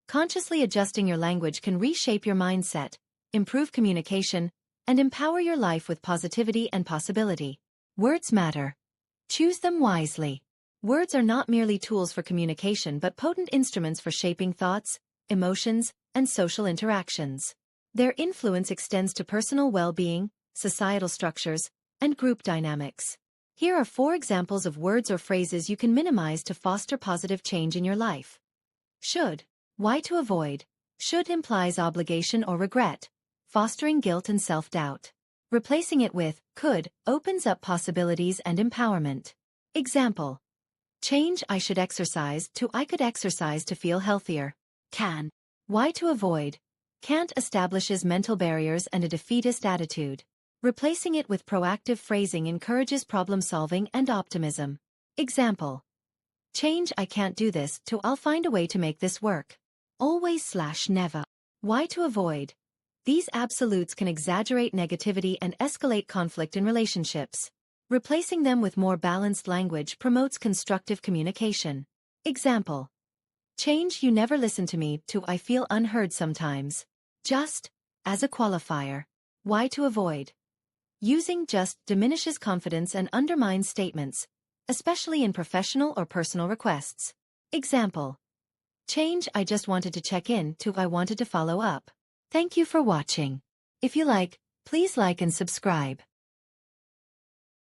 Consciously adjusting your language can reshape your mindset, improve communication, and empower your life with positivity and possibility. Words matter. Choose them wisely. Words are not merely tools for communication but potent instruments for shaping thoughts, emotions, and social interactions. Their influence extends to personal well-being, societal structures, and group dynamics. Here are 4 examples of words or phrases you can minimize to foster positive change in your life. Should. Why to avoid? Should implies obligation or regret, fostering guilt and self-doubt. Replacing it with could opens up possibilities and empowerment. Example. Change I should exercise to I could exercise to feel healthier. Can. Why to avoid? Can't establishes mental barriers and a defeatist attitude. Replacing it with proactive phrasing encourages problem-solving and optimism. Example. Change I can't do this to I'll find a way to make this work. Always/never. Why to avoid? These absolutes can exaggerate negativity and escalate conflict in relationships. Replacing them with more balanced language promotes constructive communication. Example. Change you never listen to me to I feel unheard sometimes. Just, as a qualifier. Why to avoid? Using just diminishes confidence and undermines statements, especially in professional or personal requests. Example. Change I just wanted to check in to I wanted to follow up. Thank you for watching. If you like, please like and subscribe.